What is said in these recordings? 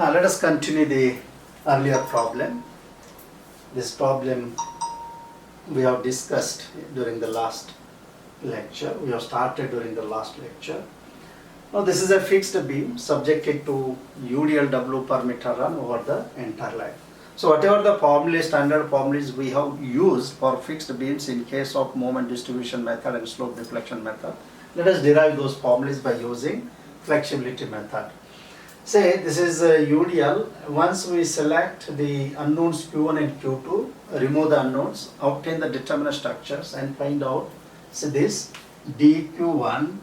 Let us continue the earlier problem. This problem we have discussed during the last lecture. We have started during the last lecture. Now this is a fixed beam subjected to UDLW per meter run over the entire line. So whatever the formulas, standard formulas we have used for fixed beams in case of moment distribution method and slope deflection method, let us derive those formulas by using flexibility method. Say this is UDL. Once we select the unknowns Q1 and Q2, remove the unknowns, obtain the determinant structures and find out. So this dQ1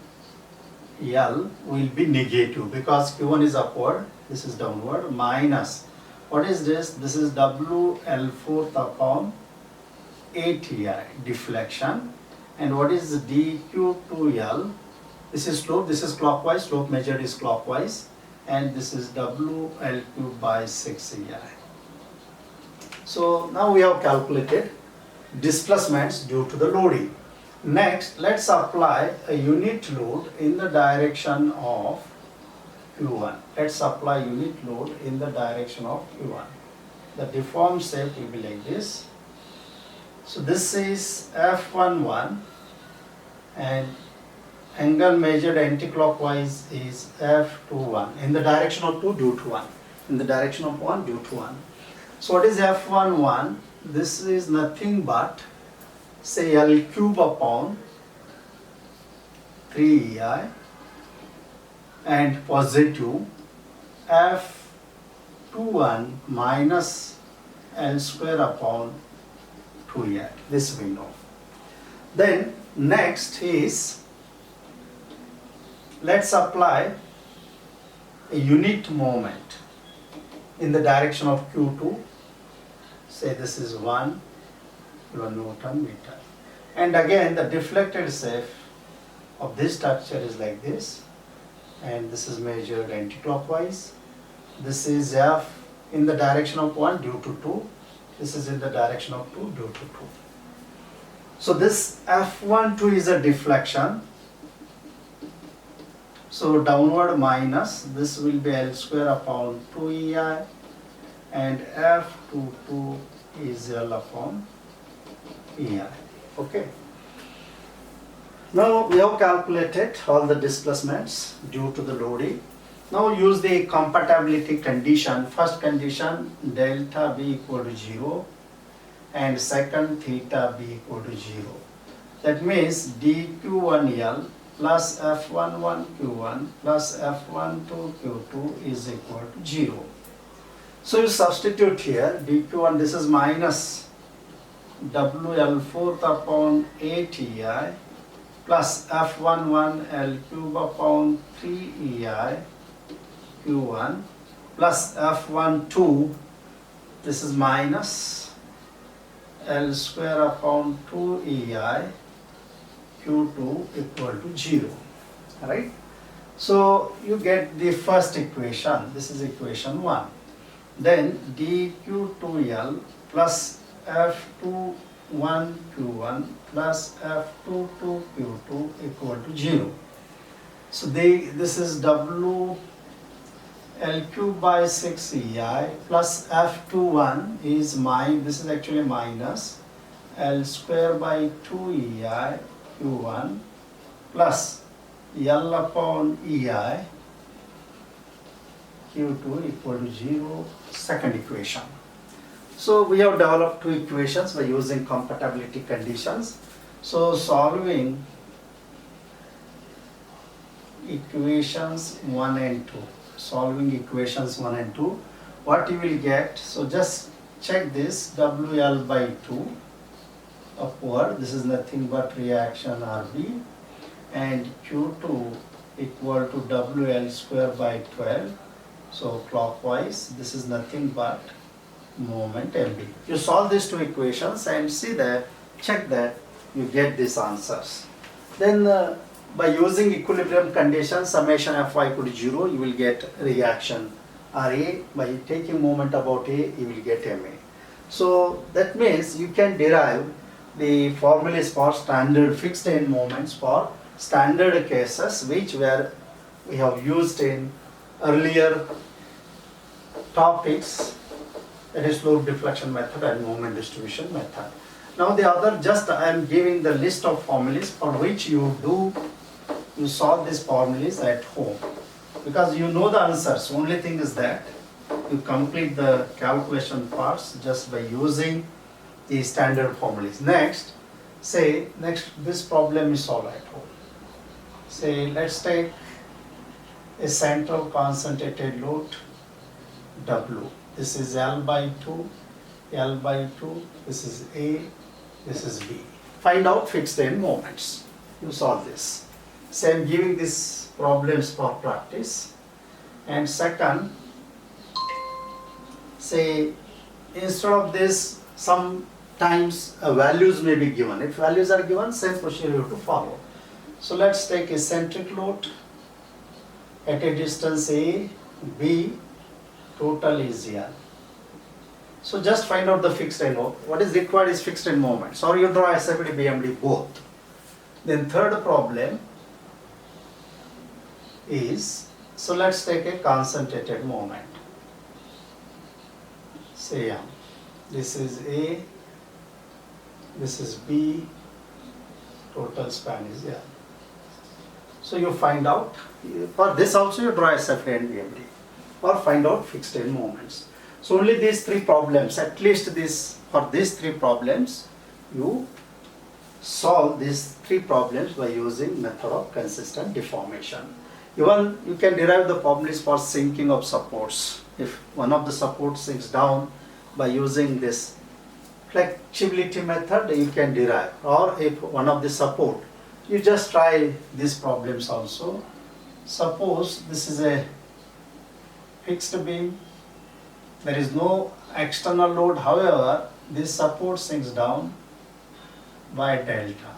L will be negative because Q1 is upward, this is downward, minus, what is this? This is WL4 upon ATI, deflection. And what is dQ2L? This is slope, this is clockwise, slope measured is clockwise. And this is WL3 by 6EI. So now we have calculated displacements due to the loading. Next, let's apply a unit load in the direction of Q1. Let's apply unit load in the direction of Q1. The deformed shape will be like this. So this is F11 and angle measured anti-clockwise is F21 in the direction of 2 due to 1. In the direction of 1 due to 1. So what is F11? This is nothing but say L cube upon 3EI and positive F21 minus L square upon 2EI. This we know. Then next is, let's apply a unit moment in the direction of Q2. Say this is 1 kilonewton meter. And again the deflected shape of this structure is like this. And this is measured anti-clockwise. This is F in the direction of 1 due to 2. This is in the direction of 2 due to 2. So this F12 is a deflection. So downward minus, this will be L square upon 2EI and F22 is L upon EI. Okay. Now we have calculated all the displacements due to the loading. Now use the compatibility condition. First condition, delta B equal to 0 and second theta B equal to 0. That means dQ1L plus F11 Q1 plus F12 Q2 is equal to 0. So you substitute here dQ1, this is minus WL4 upon 8EI plus F11 L cube upon 3EI Q1 plus F12, this is minus L square upon 2EI Q2 equal to 0. Alright. So you get the first equation. This is equation 1. Then dQ2L plus F21 Q1 plus F22 Q2 equal to 0. So this is W L cube by 6EI plus F21 is this is actually minus L square by 2EI Q1 plus L upon EI Q2 equal to 0, second equation. So we have developed two equations by using compatibility conditions. So solving equations 1 and 2. Solving equations 1 and 2, what you will get, so just check this, WL by 2 upward, this is nothing but reaction RB, and Q2 equal to WL square by 12, so clockwise, this is nothing but moment MB. You solve these two equations and see that, check that you get these answers. Then by using equilibrium condition, summation Fy equal to 0, you will get reaction RA. By taking moment about A, you will get MA. So that means you can derive the formulas for standard fixed end moments for standard cases which we have used in earlier topics, that is slope deflection method and moment distribution method. Now the other, just I am giving the list of formulas for which you solve these formulas at home, because you know the answers. Only thing is that you complete the calculation parts just by using the standard formulas. Next, this problem is solved at home. Say, let's take a central concentrated load W. This is L by 2, this is A, this is B. Find out fixed end moments. You solve this. So I'm giving these problems for practice. And second, say, instead of this, sometimes values may be given. If values are given, same procedure you have to follow. So let's take a centric load at a distance A, B, total is L. So just find out the fixed end. What is required is fixed end moments, or you draw SFD, BMD both. Then third problem is, so let's take a concentrated moment. Say this is A, this is B, total span is L. So you find out, for this also you draw SFD and BMD, or find out fixed end moments. So only these three problems, at least for these three problems, you solve these three problems by using method of consistent deformation. Even you can derive the formulas for sinking of supports. If one of the supports sinks down, by using this flexibility method, you can derive. Or if one of the support, you just try these problems also. Suppose this is a fixed beam, there is no external load, however, this support sinks down by delta.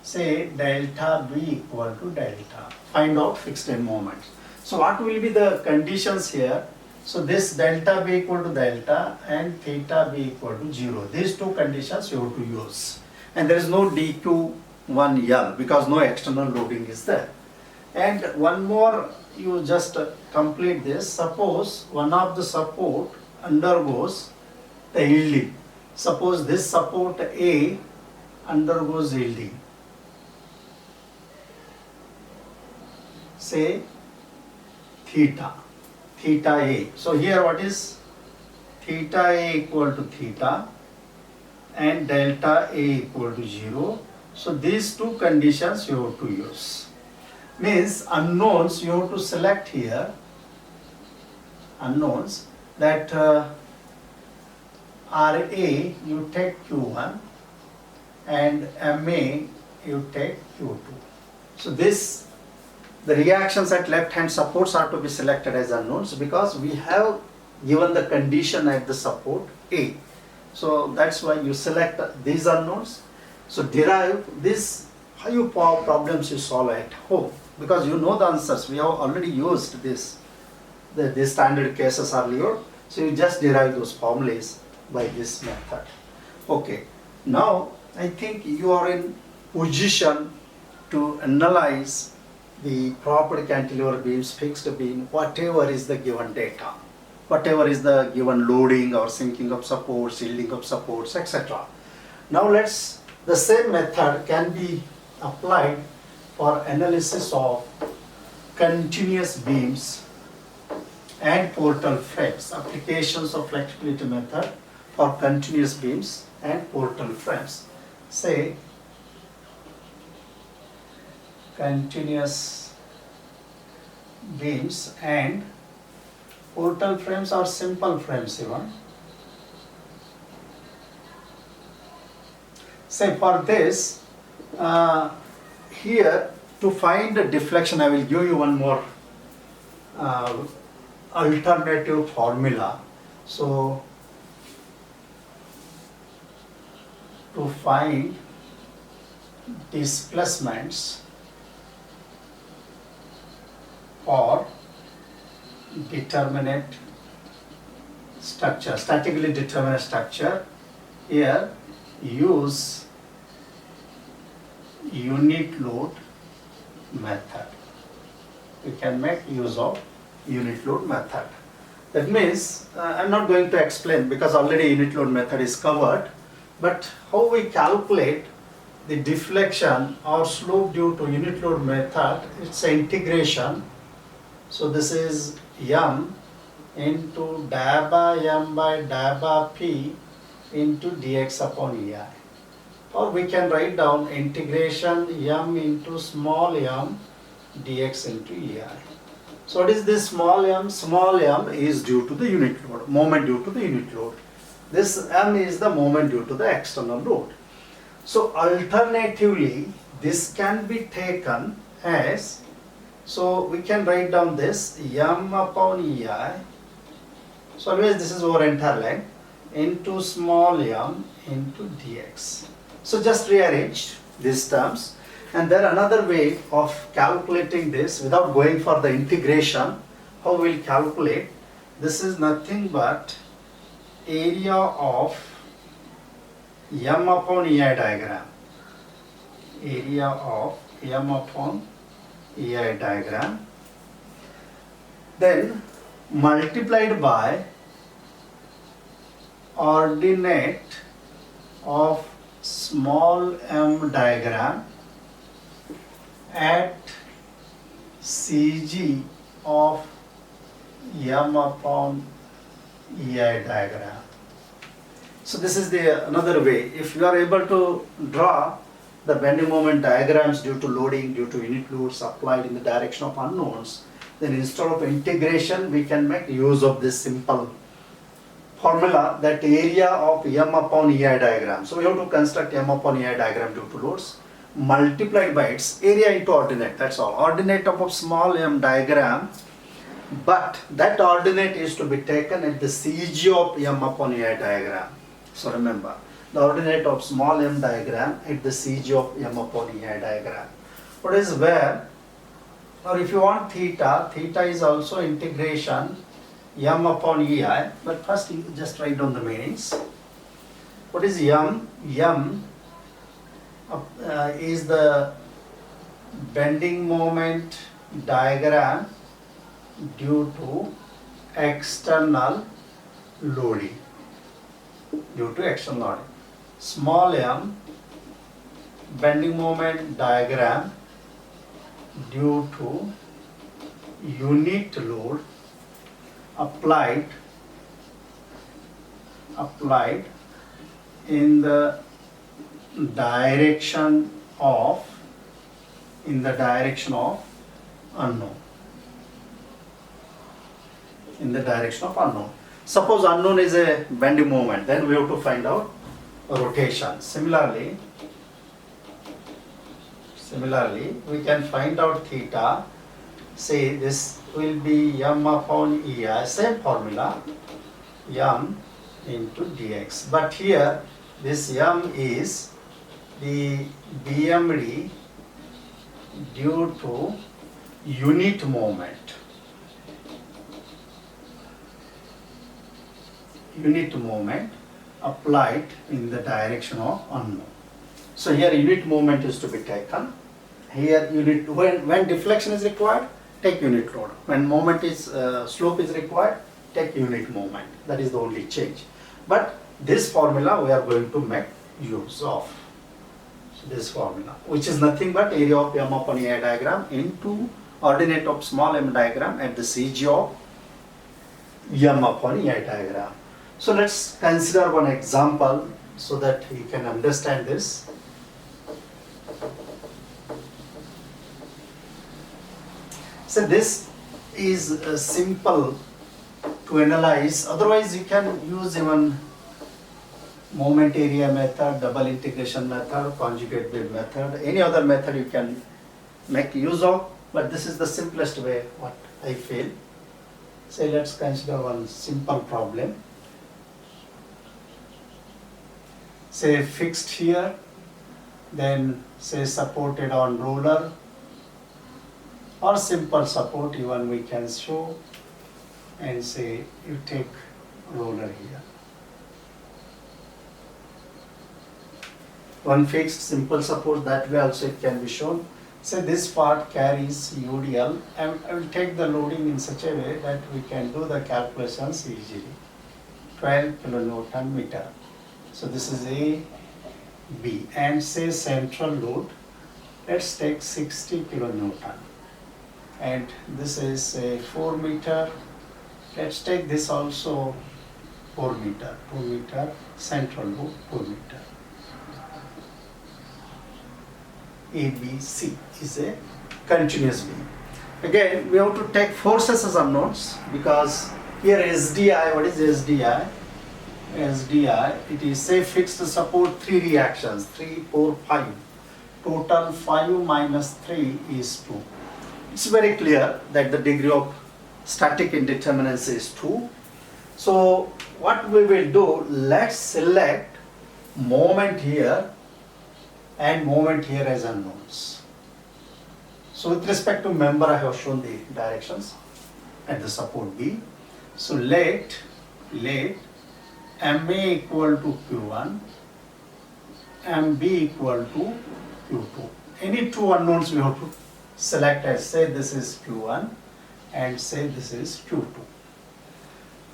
Say delta B equal to delta. Find out fixed end moments. So what will be the conditions here? So this delta B equal to delta and theta B equal to 0. These two conditions you have to use. And there is no dq1L because no external loading is there. And one more, you just complete this. Suppose one of the support undergoes the yielding. Suppose this support A undergoes yielding. Say theta A. So here what is theta A equal to theta and delta A equal to 0. So these two conditions you have to use. Means unknowns you have to select here. Unknowns that RA you take Q1 and MA you take Q2. So the reactions at left hand supports are to be selected as unknowns because we have given the condition at the support A. So that's why you select these unknowns. So derive this, how you problems you solve at home, because you know the answers. We have already used the standard cases earlier. So you just derive those formulas by this method. Okay, now I think you are in position to analyze the proper cantilever beams, fixed beam, whatever is the given data, whatever is the given loading or sinking of supports, yielding of supports, etc. Now the same method can be applied for analysis of continuous beams and portal frames. Applications of flexibility method for continuous beams and portal frames. Say continuous beams and portal frames or simple frames even. Say for this, here to find the deflection, I will give you one more alternative formula. So to find displacements for determinate structure, statically determinate structure, here use unit load method. We can make use of unit load method. That means, I'm not going to explain because already unit load method is covered, but how we calculate the deflection or slope due to unit load method, it's an integration. So this is m into dabba m by dabba p into dx upon ei. Or we can write down integration m into small m dx into ei. So what is this small m? Small m is due to the unit load, moment due to the unit load. This m is the moment due to the external load. So alternatively, this can be taken as, so we can write down this m upon ei. So always this is over entire line into small m into dx. So just rearrange these terms. And then another way of calculating this without going for the integration, how we'll calculate, this is nothing but area of m upon ei diagram. Area of m upon ei diagram. Then multiplied by ordinate of small m diagram at CG of m upon ei diagram. So this is the another way. If you are able to draw the bending moment diagrams due to loading, due to unit loads applied in the direction of unknowns, then instead of integration, we can make use of this simple formula, that area of m upon ei diagram. So we have to construct m upon ei diagram due to loads multiplied by its area into ordinate. That's all. Ordinate of small m diagram, but that ordinate is to be taken at the CG of m upon ei diagram. So remember, the ordinate of small m diagram at the CG of m upon ei diagram. What is where, or if you want theta, theta is also integration m upon ei, but first you just write down the meanings. What is m? M is the bending moment diagram due to external loading. Due to external loading. Small m, bending moment diagram due to unit load applied in the direction of unknown. In the direction of unknown. Suppose unknown is a bending moment, then we have to find out rotation. Similarly, we can find out theta. Say this will be m upon ei, same formula, m into dx. But here, this m is the BMD due to unit moment. Unit moment applied in the direction of unknown. So here unit moment is to be taken. Here unit, when deflection is required, take unit load. When moment is slope is required, take unit moment. That is the only change. But this formula we are going to make use of. So this formula, which is nothing but area of m upon ei diagram into ordinate of small m diagram at the CG of m upon ei diagram. So let's consider one example so that you can understand this. So this is simple to analyze. Otherwise you can use even moment area method, double integration method, conjugate bid method, any other method you can make use of, but this is the simplest way what I feel. Say let's consider one simple problem. Say fixed here, then say supported on roller, or simple support even we can show, and say you take roller here. One fixed simple support, that way also it can be shown. So this part carries UDL, and I will take the loading in such a way that we can do the calculations easily. 12 kilonewton meter. So this is A, B, and say central load. Let's take 60 kilonewton, and this is a 4 meter. Let's take this also 4 meter, 2 meter, central load 4 meter. ABC is a continuous beam. Again, we have to take forces as unknowns, because here SDI, what is SDI? SDI, it is say fixed support 3 reactions, 3, 4, 5. Total 5 minus 3 is 2. It's very clear that the degree of static indeterminate is 2. So what we will do, let's select moment here and moment here as unknowns. So with respect to member, I have shown the directions and the support B. So let MA equal to Q1, MB equal to Q2. Any two unknowns we have to select as, say this is Q1 and say this is Q2.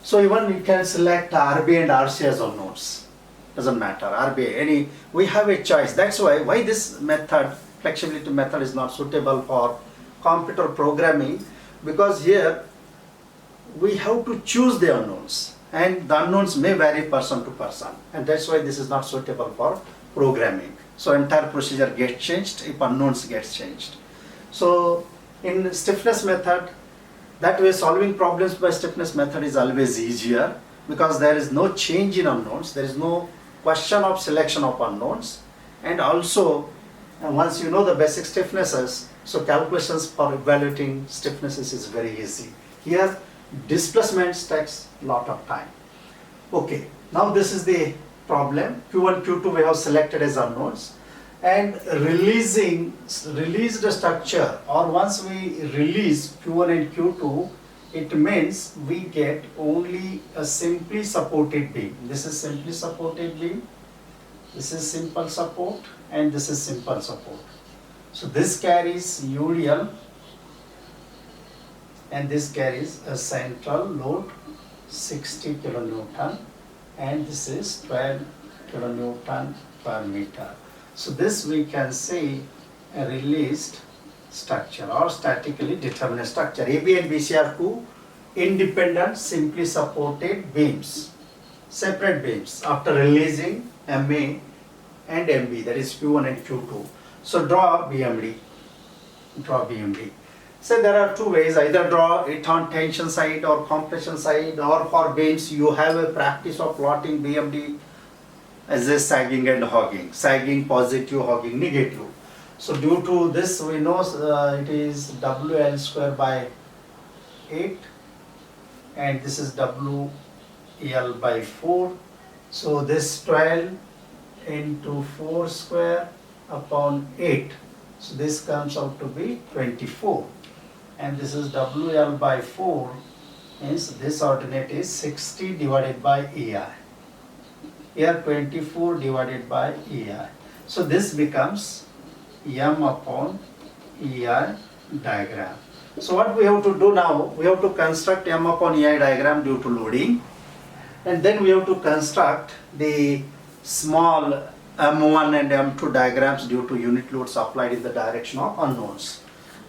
So even you can select RB and RC as unknowns. Doesn't matter, RB, any, we have a choice. That's why this method, flexibility method, is not suitable for computer programming, because here we have to choose the unknowns, and the unknowns may vary person to person, and that's why this is not suitable for programming. So entire procedure gets changed if unknowns gets changed. So in stiffness method, that way solving problems by stiffness method is always easier, because there is no change in unknowns, there is no question of selection of unknowns, and also once you know the basic stiffnesses, so calculations for evaluating stiffnesses is very easy. Here displacements takes a lot of time. Okay, now this is the problem. Q1, Q2 we have selected as unknowns, and released structure, or once we release Q1 and Q2, it means we get only a simply supported beam. This is simply supported beam, this is simple support, and this is simple support. So this carries UDL, and this carries a central load 60 kilonewton, and this is 12 kilonewton per meter. So this we can say a released structure or statically determinate structure. AB and BC are two independent simply supported beams, separate beams after releasing MA and MB, that is Q1 and Q2. So draw BMD. So there are two ways, either draw it on tension side or compression side, or for beams you have a practice of plotting BMD as a sagging and hogging, sagging positive, hogging negative. So due to this we know it is WL square by 8, and this is WL by 4. So this 12 into 4 square upon 8. So this comes out to be 24. And this is WL by 4, means this ordinate is 60 divided by EI. Here 24 divided by EI. So this becomes M upon EI diagram. So what we have to do now, we have to construct M upon EI diagram due to loading, and then we have to construct the small M1 and M2 diagrams due to unit loads applied in the direction of unknowns.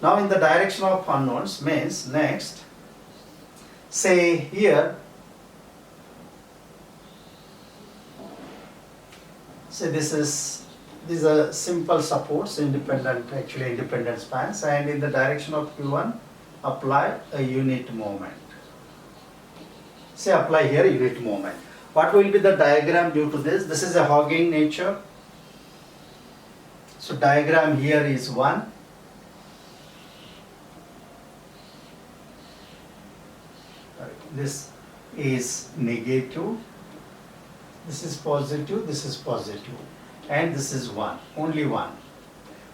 Now in the direction of unknowns means next, say here, say these are simple supports, independent spans, and in the direction of Q1 apply a unit moment. Say apply here unit moment. What will be the diagram due to this? This is a hogging nature. So diagram here is 1. This is negative, this is positive, and this is 1, only 1.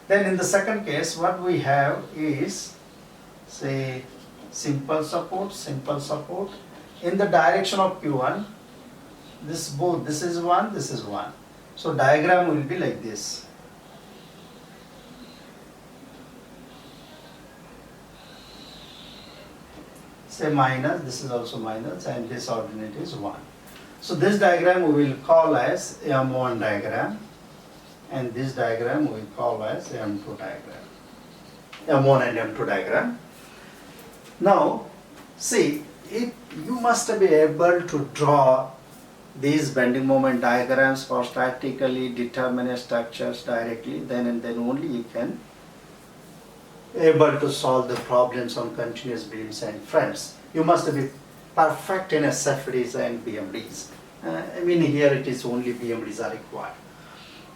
Then in the second case, what we have is, say, simple support. In the direction of Q1, this is 1, this is 1. So diagram will be like this. say minus, this is also minus, and this ordinate is 1. So this diagram we will call as M1 diagram, and this diagram we will call as M2 diagram. M1 and M2 diagram. Now, see, if you must be able to draw these bending moment diagrams for statically determinate structures directly, then and then only you can able to solve the problems on continuous beams and friends. You must be perfect in SFDs and BMDs. I mean, here it is only BMDs are required.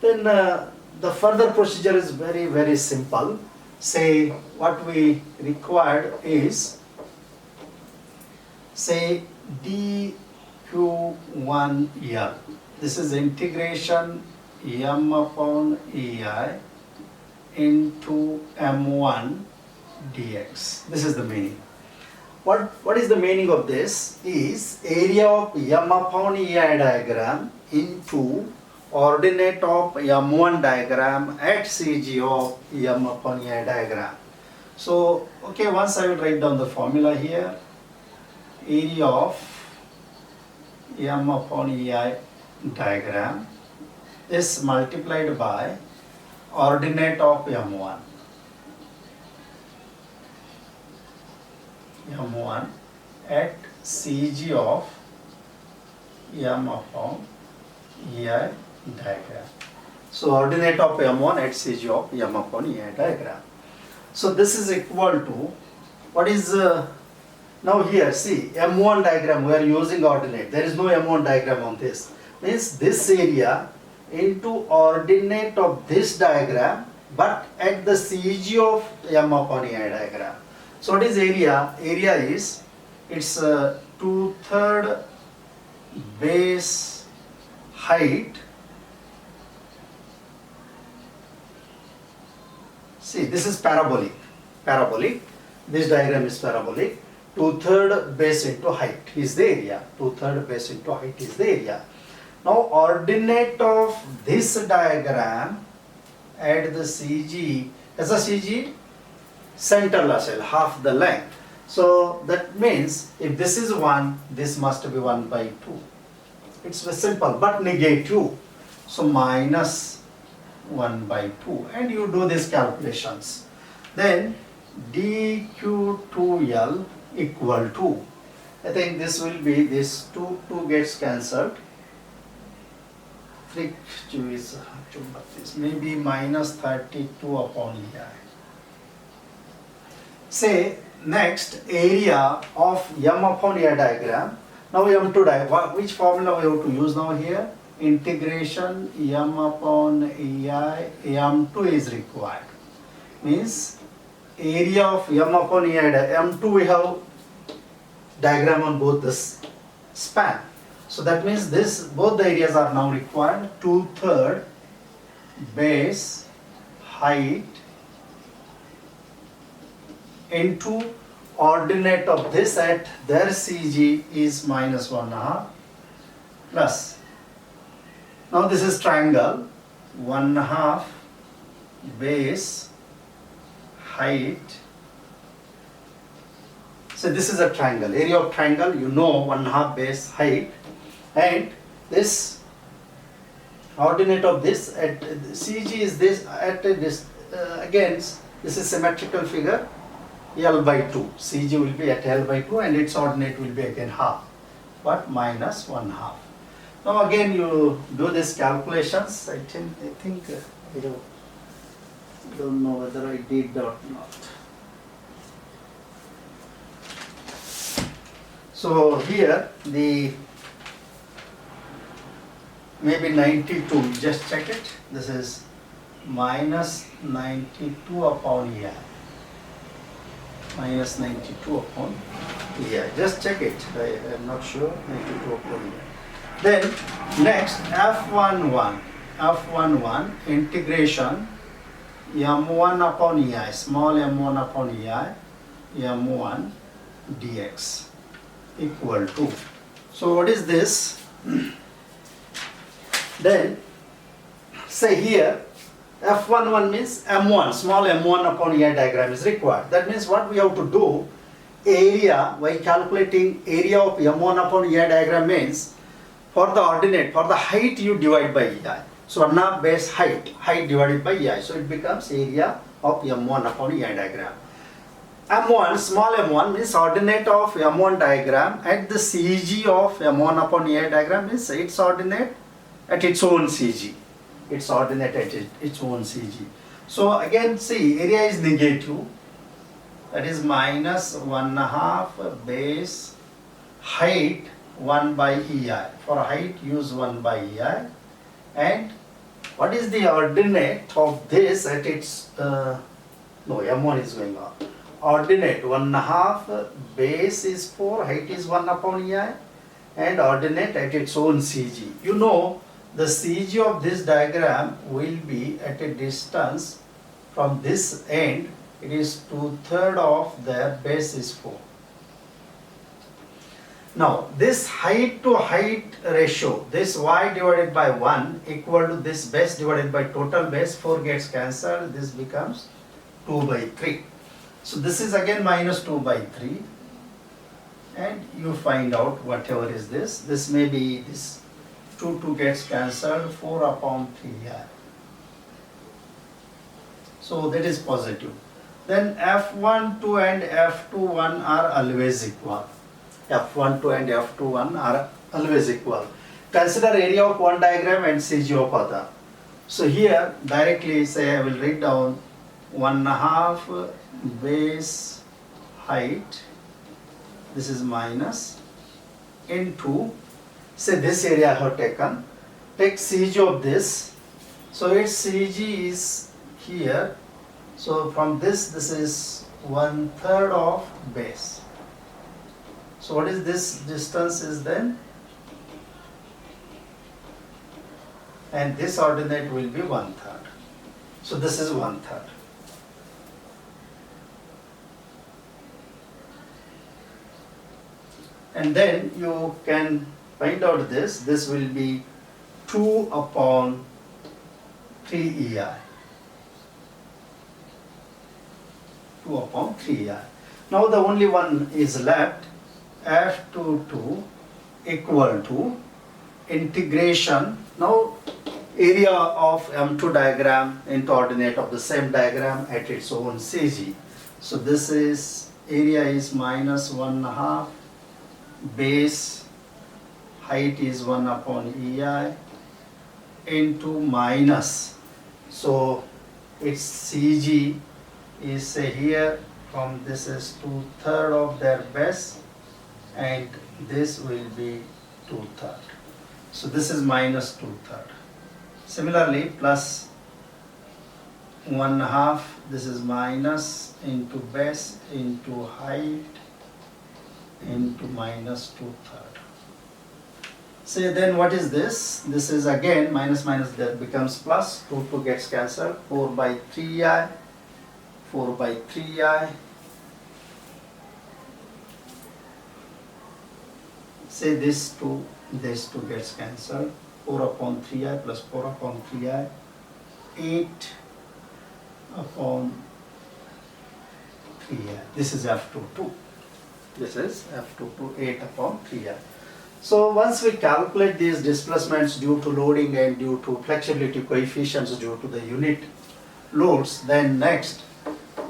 Then the further procedure is very, very simple. Say what we required is, say dq1L. This is integration m upon ei into m1 dx. This is the meaning. What is the meaning of this? Is area of m upon ei diagram into ordinate of m1 diagram at CG of m upon ei diagram. So, okay, once I will write down the formula here. Area of m upon ei diagram is multiplied by ordinate of m1 at CG of m upon ei diagram. So ordinate of m1 at CG of m upon ei diagram. So this is equal to, what is now here see m1 diagram, we are using ordinate, there is no m1 diagram on this, means this area into ordinate of this diagram but at the CG of m upon ei diagram. So what is area? Area is, it's 2/3 base height. See, this is parabolic. This diagram is parabolic. 2/3 base into height is the area. 2/3 base into height is the area. Now ordinate of this diagram at the CG, as a CG center lateral, half the length. So that means if this is 1, this must be 1/2. It's very simple, but negative. So minus 1/2, and you do these calculations. Then dq2L equal to, I think this will be, this 2 gets cancelled. 3 is maybe minus 32 upon ei. Say next, area of m upon ei diagram. Now m2 diagram, which formula we have to use now here? Integration m upon ei, m2 is required. Means area of m upon ei, m2 we have diagram on both this span. So that means this, both the areas are now required. 2/3 base height into ordinate of this at their CG is minus 1/2 plus. Now this is triangle, 1/2 base height. So this is a triangle, area of triangle, you know, 1/2 base height, and this ordinate of this at CG is this at this again this is symmetrical figure, L/2. CG will be at L/2 and its ordinate will be again half, but minus 1/2. Now again you do these calculations. I think I don't know whether I did or not. So here the maybe 92, just check it. This is minus 92 upon ei. Minus 92 upon ei. Just check it. I am not sure. 92 upon ei. Then next F11 integration m1 upon ei, small m1 upon ei, m1 dx equal to. So what is this? Then say here F11 means m1, small m1 upon ei diagram is required. That means what we have to do, area, by calculating area of M1 upon EI diagram means for the ordinate, for the height you divide by EI. So 1 half base height divided by EI. So it becomes area of M1 upon EI diagram. M1, small m1 means ordinate of M1 diagram at the CG of M1 upon EI diagram means its ordinate at its own CG. Its ordinate at its own CG. So again see, area is negative, that is minus 1 half base height 1 by EI. For height use 1 by EI. And what is the ordinate of this at its, M1 is going on. Ordinate 1 half base is 4, height is 1 upon EI, and ordinate at its own CG. You know the CG of this diagram will be at a distance from this end, it is 2/3 of their base is 4. Now this height to height ratio, this y divided by 1 equal to this base divided by total base, 4 gets cancelled, this becomes 2 by 3. So this is again minus 2 by 3, and you find out whatever is this. This may be this 2 gets cancelled, 4 upon 3i. So that is positive. Then F12 and F21 are always equal. F12 and F21 are always equal. Consider area of one diagram and CG of other. So here directly say I will write down 1 half base height, this is minus, into, say this area I have taken, take CG of this, so its CG is here, so from this is 1/3 of base. So what is this distance is then, and this ordinate will be 1/3, so this is 1/3. And then you can find out this will be 2 upon 3EI. 2 upon 3EI. Now the only one is left, F22 equal to integration. Now area of M2 diagram into ordinate of the same diagram at its own CG. So this is, area is minus 1 half, base height is 1 upon EI into minus, so its CG is say here, from this is 2/3 of their base, and this will be 2/3. So this is minus 2/3. Similarly plus 1 half, this is minus into base into height into minus 2/3. Say then what is this? This is again minus that becomes plus, 2 gets cancelled, 4 by 3i, 4 by 3i. Say this 2 gets cancelled, 4 upon 3i plus 4 upon 3i, 8 upon 3i. This is F22. This is F22, 8 upon 3i. So once we calculate these displacements due to loading and due to flexibility coefficients due to the unit loads, then next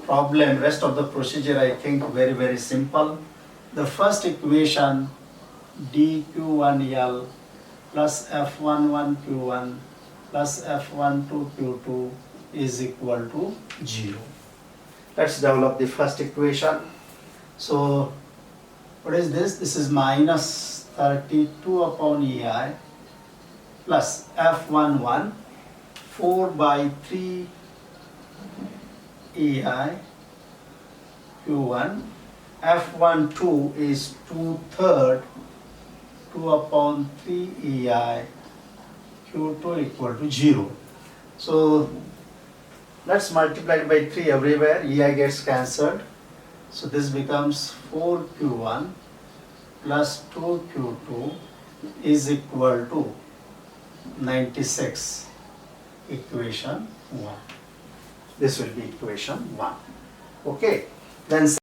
problem, rest of the procedure I think very simple. The first equation dq1l plus f11q1 plus f12q2 is equal to 0. Let's develop the first equation. So what is this? This is minus 32 upon EI plus F11 4 by 3 EI Q1. F12 is 2/3 2 upon 3 EI Q2 equal to 0. So let's multiply it by 3 everywhere. EI gets cancelled. So this becomes 4Q1 plus 2Q2 is equal to 96. Equation 1. This will be equation 1. Okay. Then